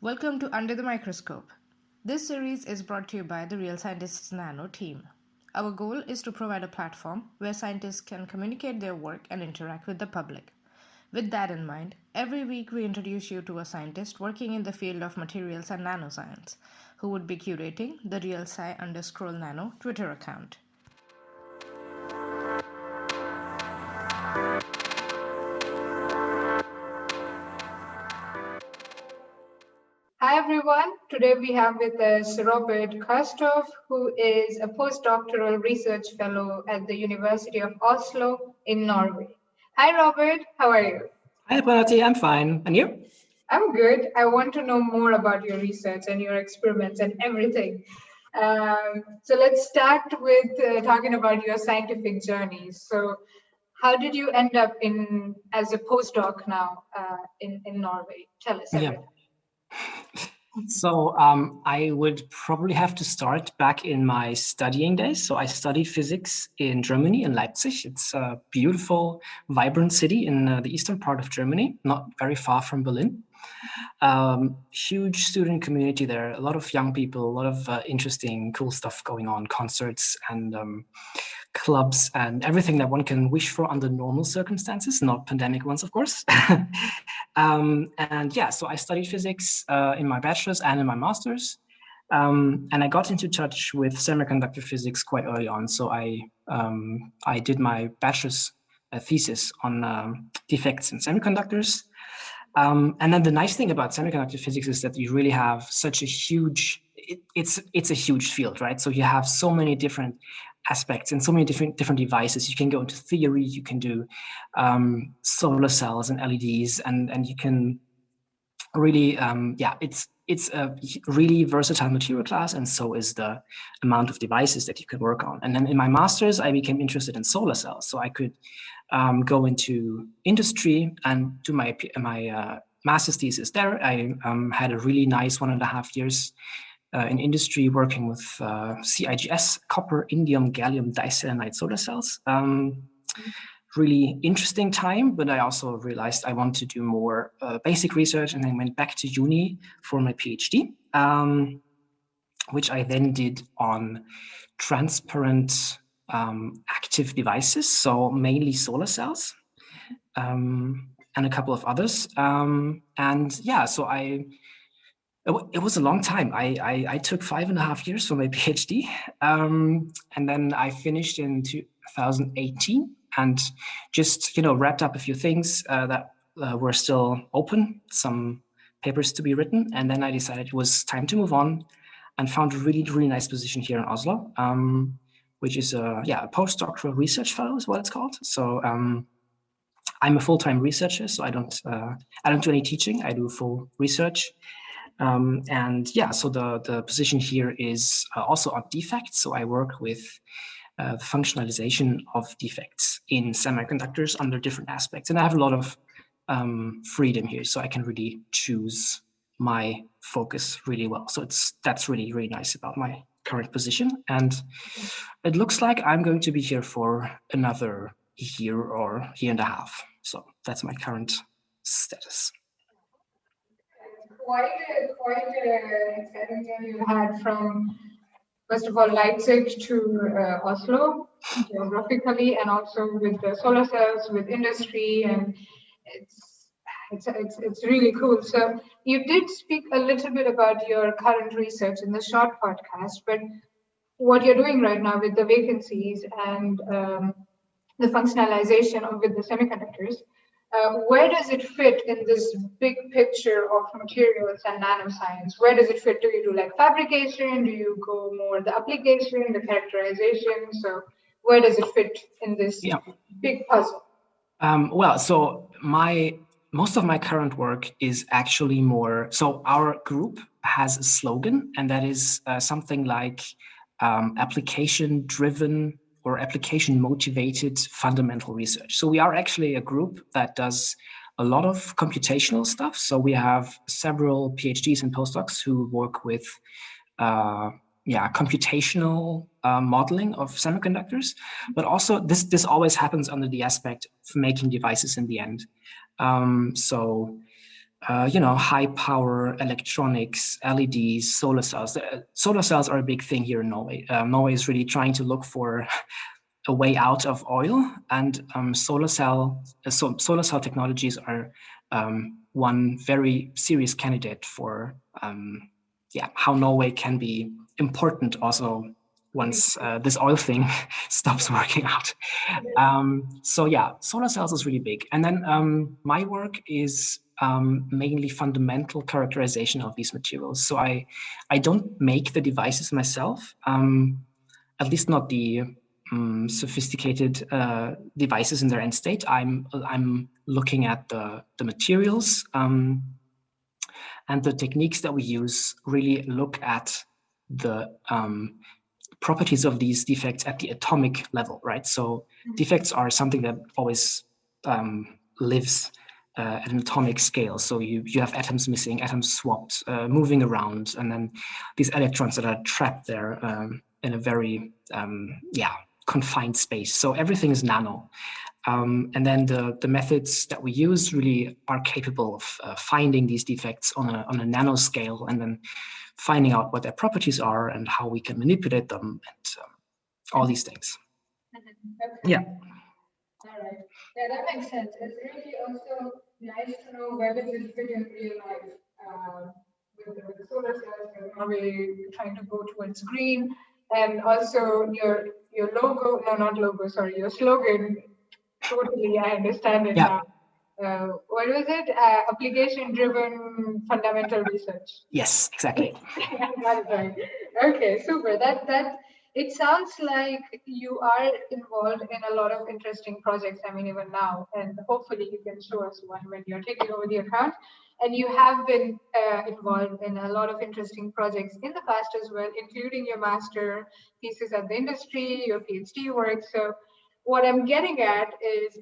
Welcome to Under the Microscope. This series is brought to you by the Real Scientists Nano team. Our goal is to provide a platform where scientists can communicate their work and interact with the public. With that in mind, every week we introduce you to a scientist working in the field of materials and nanoscience, who would be curating the RealSci_Nano Twitter account. Hi everyone, today we have with us Robert Karsthof, who is a postdoctoral research fellow at the University of Oslo in Norway. Hi Robert, how are you? Hi Pranati, I'm fine. And you? I'm good. I want to know more about your research and your experiments and everything. So let's start with talking about your scientific journey. So how did you end up as a postdoc now in Norway? Tell us everything. So I would probably have to start back in my studying days. So I studied physics in Germany, in Leipzig. It's a beautiful, vibrant city in the eastern part of Germany, not very far from Berlin. Huge student community there, a lot of young people, a lot of interesting, cool stuff going on, concerts and clubs and everything that one can wish for under normal circumstances, not pandemic ones, of course. And yeah, so I studied physics in my bachelor's and in my master's. And I got into touch with semiconductor physics quite early on. So I did my bachelor's thesis on defects in semiconductors. And then the nice thing about semiconductor physics is that you really have such a huge, it's a huge field, right? So you have so many different aspects and so many different devices. You can go into theory, you can do solar cells and LEDs, and you can really, it's a really versatile material class, and so is the amount of devices that you can work on. And then in my master's, I became interested in solar cells, so I could go into industry and do my master's thesis there. I had a really nice 1.5 years in industry working with CIGS, copper, indium, gallium diselenide solar cells. Really interesting time, but I also realized I want to do more basic research, and then went back to uni for my PhD, which I then did on transparent active devices, so mainly solar cells, and a couple of others. And yeah, so it was a long time. I took 5.5 years for my PhD, and then I finished in 2018, and just wrapped up a few things that were still open, some papers to be written, and then I decided it was time to move on, and found a really nice position here in Oslo, which is a postdoctoral research fellow is what it's called. So I'm a full-time researcher, so I don't do any teaching. I do full research. And yeah, so the position here is also on defects. So I work with the functionalization of defects in semiconductors under different aspects. And I have a lot of freedom here, so I can really choose my focus really well. So that's really nice about my current position. And it looks like I'm going to be here for another year or year and a half. So that's my current status. Quite an exciting journey you had from, first of all, Leipzig to Oslo, geographically, and also with the solar cells, with industry, and it's really cool. So you did speak a little bit about your current research in the short podcast, but what you're doing right now with the vacancies and the functionalization with the semiconductors, where does it fit in this big picture of materials and nanoscience? Where does it fit? Do you do like fabrication? Do you go more the application, the characterization? So where does it fit in this big puzzle? Well, so most of my current work is actually more, so our group has a slogan, and that is something like application-driven or application-motivated fundamental research. So we are actually a group that does a lot of computational stuff. So we have several PhDs and postdocs who work with computational modeling of semiconductors, but also this always happens under the aspect of making devices in the end. So high power electronics, LEDs, solar cells. Solar cells are a big thing here in Norway. Norway is really trying to look for a way out of oil, and solar cell technologies are one very serious candidate for how Norway can be important also once this oil thing stops working out. So yeah, solar cells is really big. And then my work is mainly fundamental characterization of these materials. So I don't make the devices myself, at least not the sophisticated devices in their end state. I'm looking at the materials, and the techniques that we use really look at the properties of these defects at the atomic level, right? So defects are something that always lives at an atomic scale. So you have atoms missing, atoms swapped, moving around, and then these electrons that are trapped there in a very confined space. So everything is nano. And then the methods that we use really are capable of finding these defects on a nanoscale, and then finding out what their properties are and how we can manipulate them, and all these things. Okay. Yeah. All right. Yeah, that makes sense. It's really also nice to know where does it fit in real life. With the solar cells, are we trying to go towards green? And also your logo, no, not logo, sorry, your slogan. Totally, I understand it now. What was it? Application-driven fundamental research. Yes, exactly. That's right. Okay, super. That it sounds like you are involved in a lot of interesting projects. I mean, even now, and hopefully you can show us one when you're taking over the account. And you have been involved in a lot of interesting projects in the past as well, including your master thesis at the industry, your PhD work. So what I'm getting at is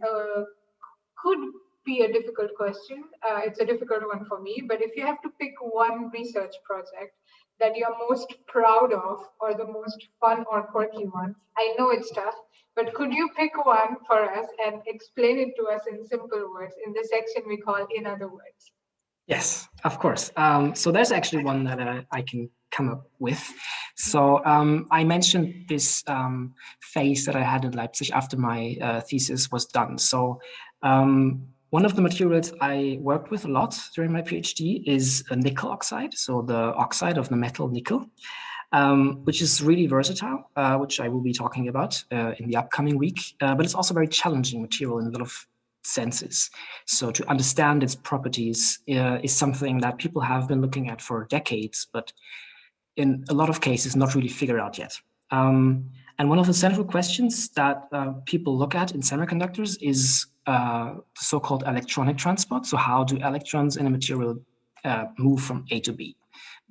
could be a difficult question. It's a difficult one for me, but if you have to pick one research project that you're most proud of, or the most fun or quirky one, I know it's tough, but could you pick one for us and explain it to us in simple words in the section we call In Other Words? Yes, of course. So there's actually one that I can come up with. So I mentioned this phase that I had in Leipzig after my thesis was done. So one of the materials I worked with a lot during my PhD is a nickel oxide, so the oxide of the metal nickel, which is really versatile, which I will be talking about in the upcoming week. But it's also a very challenging material in a lot of senses. So to understand its properties is something that people have been looking at for decades, but in a lot of cases not really figured out yet. And one of the central questions that people look at in semiconductors is the so-called electronic transport. So how do electrons in a material move from A to B,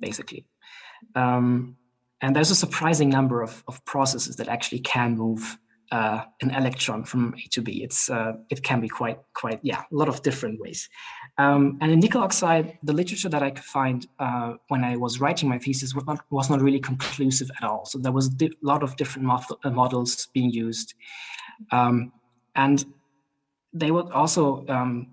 basically? And there's a surprising number of processes that actually can move an electron from A to B. It can be quite a lot of different ways. And in nickel oxide, the literature that I could find when I was writing my thesis was not really conclusive at all. So there was a lot of different models being used, and they would also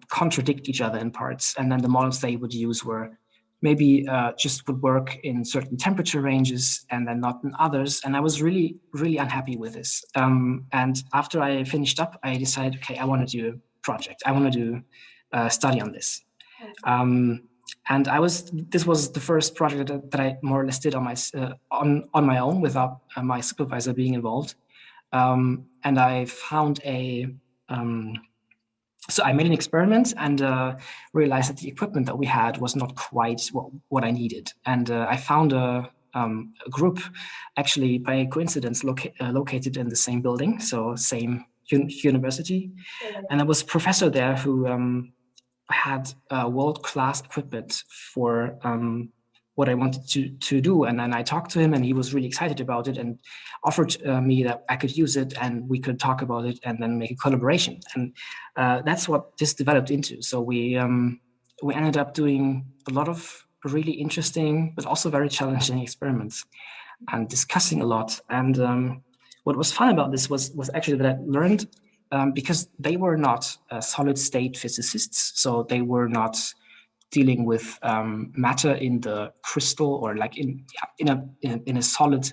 contradict each other in parts. And then the models they would use were maybe just would work in certain temperature ranges and then not in others. And I was really, really unhappy with this. And after I finished up, I decided, okay, I want to do a project. I want to do a study on this. And this was the first project that I more or less did on my own without my supervisor being involved. And I found so I made an experiment and realized that the equipment that we had was not quite what I needed. And I found a group, actually by coincidence, located in the same building, so same university. And there was a professor there who had world-class equipment for what I wanted to do. And then I talked to him and he was really excited about it and offered me that I could use it and we could talk about it and then make a collaboration. And that's what this developed into. So we ended up doing a lot of really interesting, but also very challenging experiments and discussing a lot. And what was fun about this was actually that I learned, because they were not solid state physicists. So they were not dealing with matter in the crystal or like in a solid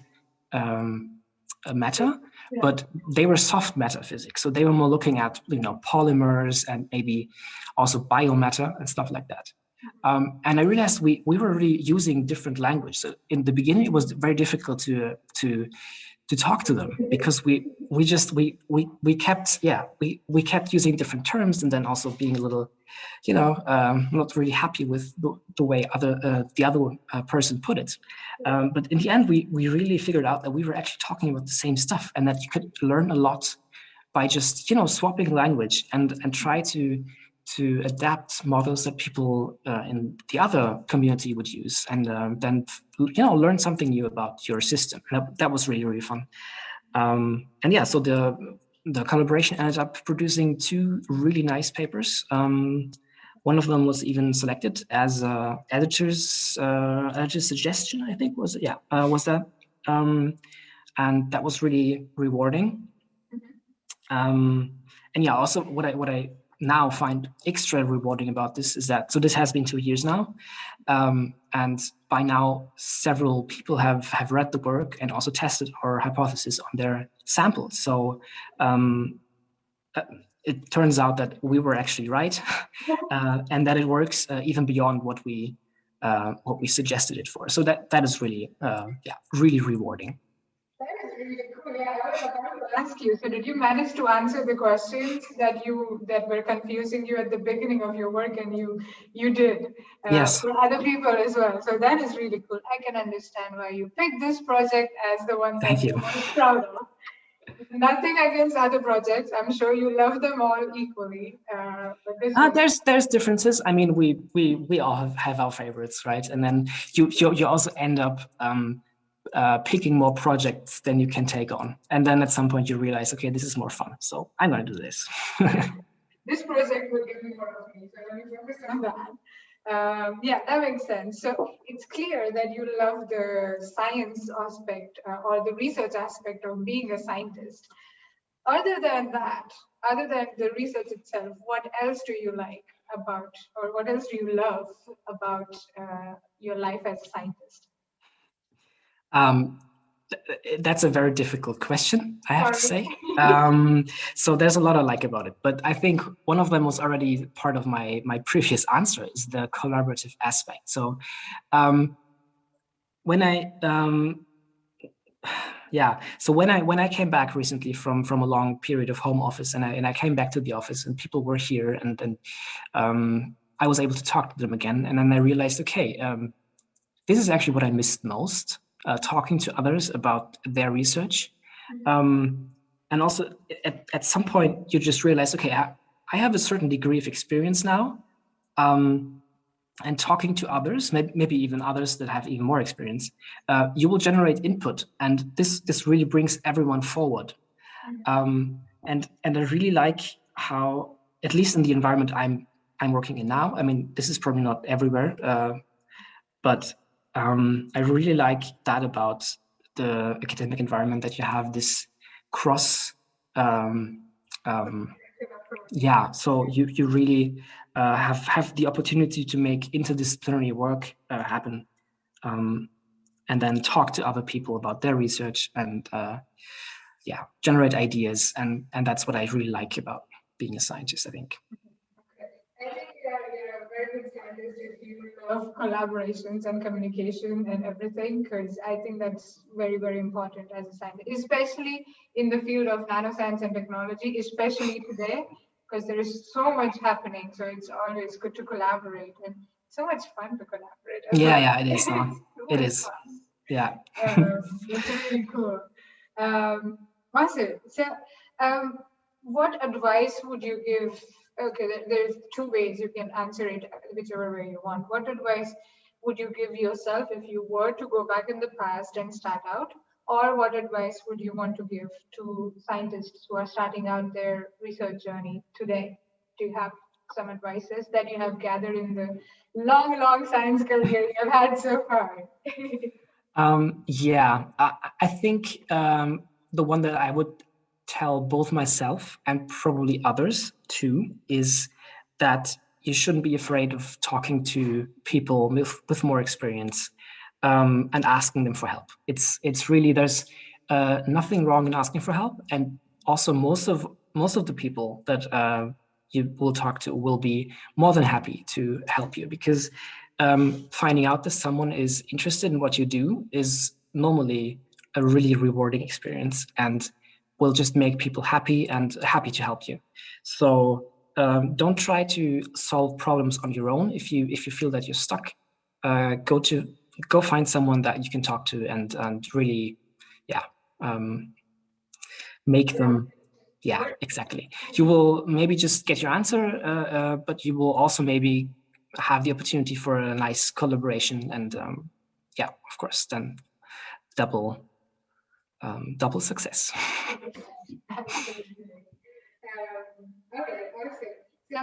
matter, but they were soft matter physics. So they were more looking at polymers and maybe also biomatter and stuff like that. And I realized we were really using different language. So in the beginning, it was very difficult to talk to them because we kept using different terms, and then also being a little not really happy with the way the other person put it. But in the end, we really figured out that we were actually talking about the same stuff, and that you could learn a lot by just swapping language and try to adapt models that people in the other community would use, and then learn something new about your system. That was really, really fun. And yeah, so the collaboration ended up producing 2 really nice papers. One of them was even selected as editor's suggestion, I think was that, and that was really rewarding. And yeah, also what I now find extra rewarding about this is that, so this has been 2 years now, and by now several people have read the work and also tested our hypothesis on their samples. So it turns out that we were actually right, and that it works even beyond what we suggested it for. So that is really really rewarding. That is really cool. Yeah, I was about to ask you. So, did you manage to answer the questions that were confusing you at the beginning of your work, and you did yes, for other people as well? So that is really cool. I can understand why you picked this project as the one that you're most proud of. Nothing against other projects. I'm sure you love them all equally. But this there's differences. I mean, we all have our favorites, right? And then you also end up picking more projects than you can take on, and then at some point you realize, okay, this is more fun, so I'm going to do this. This project will give me more of me, so let me focus on that. Yeah, that makes sense. So it's clear that you love the science aspect or the research aspect of being a scientist. Other than that, other than the research itself, what else do you like about, or what else do you love about your life as a scientist? That's a very difficult question, I have to say. So there's a lot I like about it, but I think one of them was already part of my previous answer, is the collaborative aspect. So when I when I came back recently from a long period of home office, and I came back to the office, and people were here, and I was able to talk to them again, and then I realized, okay, this is actually what I missed most. Talking to others about their research. And also at some point you just realize, okay, I have a certain degree of experience now, and talking to others, maybe even others that have even more experience, you will generate input, and this really brings everyone forward. And I really like how, at least in the environment I'm working in now, I mean, this is probably not everywhere, but I really like that about the academic environment, that you have this cross, so you really have the opportunity to make interdisciplinary work happen, and then talk to other people about their research, and generate ideas, and that's what I really like about being a scientist, I think. I think you're a very good scientist if you love collaborations and communication and everything, because I think that's very, very important as a scientist, especially in the field of nanoscience and technology, especially today, because there is so much happening. So it's always good to collaborate, and so much fun to collaborate. Yeah, it is. It is. Fun. Yeah. That's really cool. Marcel, so what advice would you give? Okay, there's 2 ways you can answer it, whichever way you want. What advice would you give yourself if you were to go back in the past and start out? Or what advice would you want to give to scientists who are starting out their research journey today? Do you have some advices that you have gathered in the long science career you have had so far? I think the one that I would tell both myself and probably others too is that you shouldn't be afraid of talking to people with more experience and asking them for help. It's really, there's nothing wrong in asking for help, and also most of the people that you will talk to will be more than happy to help you, because finding out that someone is interested in what you do is normally a really rewarding experience and will just make people happy and happy to help you. So don't try to solve problems on your own. If you feel that you're stuck, go find someone that you can talk to and really, make them. Yeah, exactly. You will maybe just get your answer, but you will also maybe have the opportunity for a nice collaboration, and of course, then double success. Absolutely. Okay, awesome. So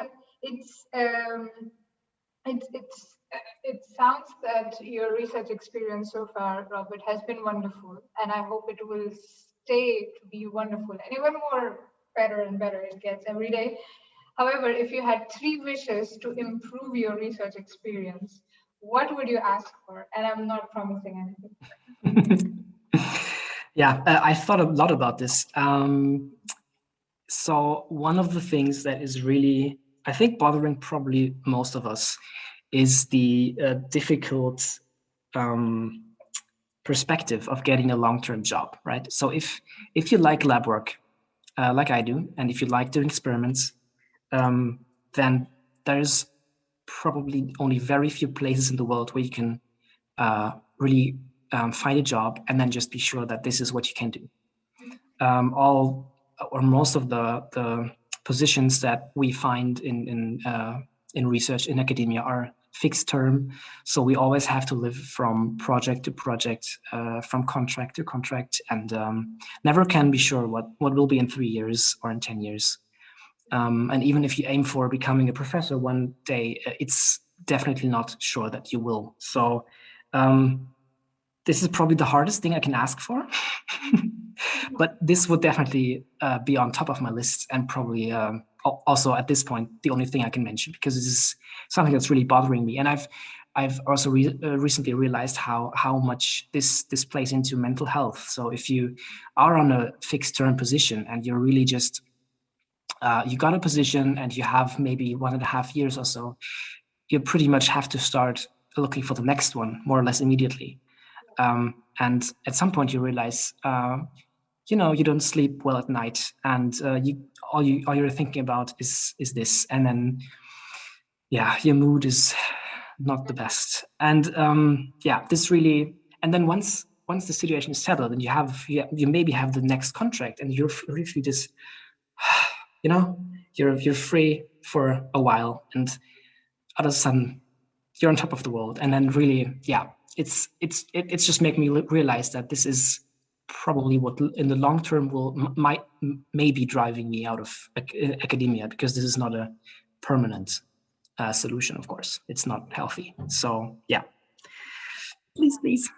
it sounds that your research experience so far, Robert, has been wonderful, and I hope it will stay to be wonderful, and even more better and better it gets every day. However, if you had 3 wishes to improve your research experience, what would you ask for? And I'm not promising anything. Yeah, I thought a lot about this. So one of the things that is really, I think, bothering probably most of us is the difficult perspective of getting a long-term job, right? So if you like lab work, like I do, and if you like doing experiments, then there's probably only very few places in the world where you can really find a job and then just be sure that this is what you can do. All or most of the positions that we find in research in academia are fixed term, so we always have to live from project to project, from contract to contract, and never can be sure what will be in 3 years or in 10 years. And even if you aim for becoming a professor one day, it's definitely not sure that you will. So this is probably the hardest thing I can ask for. But this would definitely be on top of my list, and probably also at this point the only thing I can mention, because this is something that's really bothering me. And I've also recently realized how much this plays into mental health. So if you are on a fixed term position and you're really just you got a position and you have maybe 1.5 years or so, you pretty much have to start looking for the next one more or less immediately. And at some point you realize, you don't sleep well at night, and all you're thinking about is this, and then your mood is not the best. And this really, and then once the situation is settled and you maybe have the next contract, and you're really just you're free for a while, and all of a sudden you're on top of the world. And then really, it's just make me realize that this is probably what in the long term may be driving me out of academia, because this is not a permanent solution. Of course, it's not healthy. So please.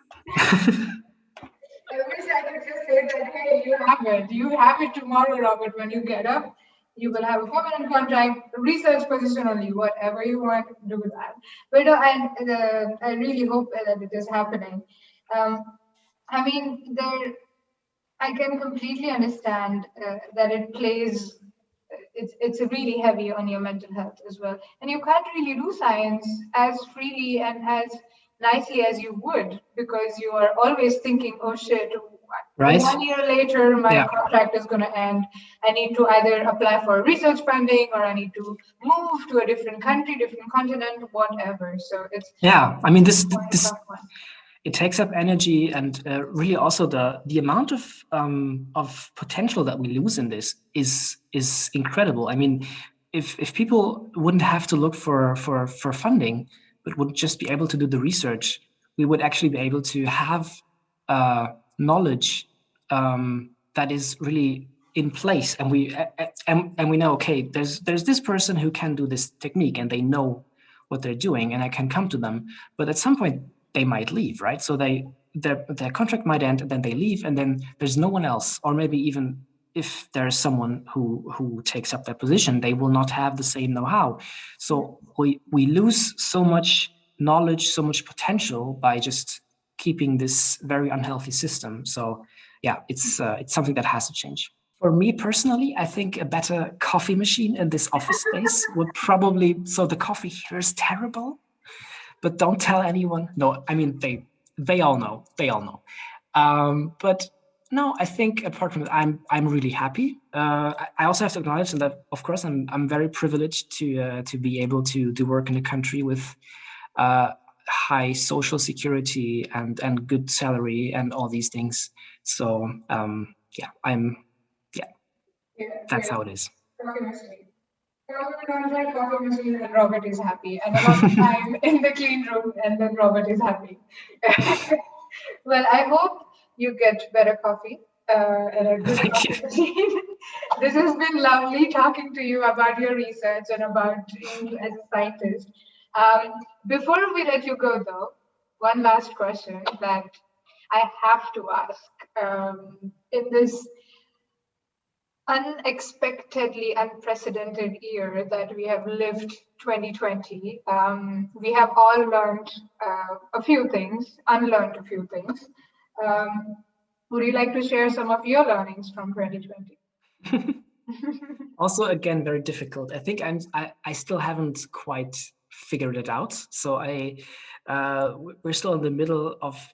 I wish I could just say that, hey, you have it. You have it tomorrow, Robert, when you get up. You will have a permanent contract, research position only, whatever you want, do that. But I really hope that it is happening. I mean, I can completely understand that it plays, it's really heavy on your mental health as well. And you can't really do science as freely and as nicely as you would, because you are always thinking, oh shit, right? 1 year later, my contract is going to end. I need to either apply for research funding, or I need to move to a different country, different continent, whatever. So it's I mean, this it takes up energy, and really also the amount of potential that we lose in this is incredible. I mean, if people wouldn't have to look for funding, but would just be able to do the research, we would actually be able to have knowledge that is really in place, and we know, okay, there's this person who can do this technique, and they know what they're doing, and I can come to them. But at some point they might leave, right? So their contract might end, and then they leave, and then there's no one else, or maybe even if there is someone who takes up that position, they will not have the same know-how. So we lose so much knowledge, so much potential by just keeping this very unhealthy system. So yeah, it's something that has to change. For me personally, I think a better coffee machine in this office space would probably, so the coffee here is terrible, but don't tell anyone. No, I mean, they all know. They all know. But no, I think apart from that, I'm really happy. I also have to acknowledge that, of course, I'm very privileged to be able to work in a country with high social security and good salary and all these things. So that's how it is. Coffee machine. Coffee machine and Robert is happy, and a lot of time in the clean room, and then Robert is happy. Well, I hope you get better coffee and a good coffee machine. This has been lovely talking to you about your research and about you as a scientist. Before we let you go, though, one last question that I have to ask. In this unexpectedly unprecedented year that we have lived, 2020, we have all learned a few things, unlearned a few things. Would you like to share some of your learnings from 2020? Also, again, very difficult. I think I still haven't quite figured it out. So we're still in the middle of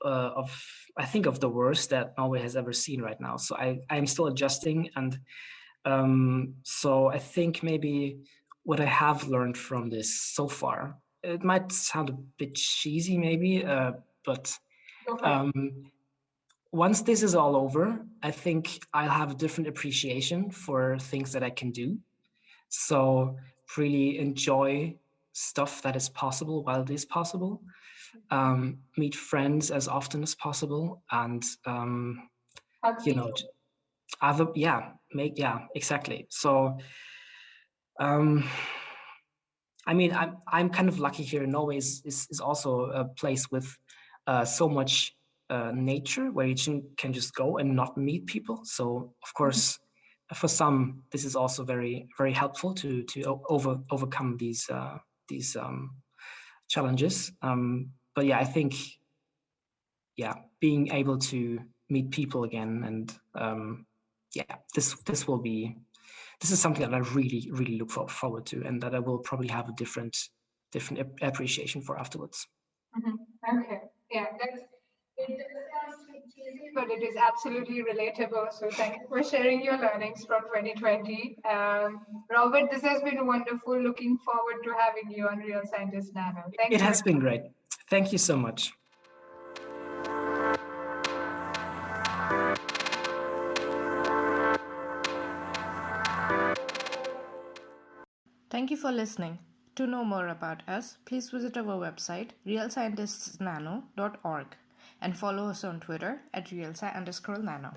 I think of the worst that Norway has ever seen right now. So I'm still adjusting, and so I think maybe what I have learned from this so far, it might sound a bit cheesy maybe, but once this is all over, I think I'll have a different appreciation for things that I can do. So really enjoy stuff that is possible while it is possible. Meet friends as often as possible, and exactly. So I mean, I'm kind of lucky here. Norway is also a place with so much nature where you can just go and not meet people. So of course, for some, this is also very, very helpful to overcome these challenges. But yeah, I think being able to meet people again, and this is something that I really, really look forward to, and that I will probably have a different appreciation for afterwards. Okay, yeah, it does sound cheesy, but it is absolutely relatable. So thank you for sharing your learnings from 2020. Robert, this has been wonderful. Looking forward to having you on Real Scientist Nano. Thank you. It has been great. Thank you so much. Thank you for listening. To know more about us, please visit our website, realscientistsnano.org, and follow us on Twitter at realsci_nano.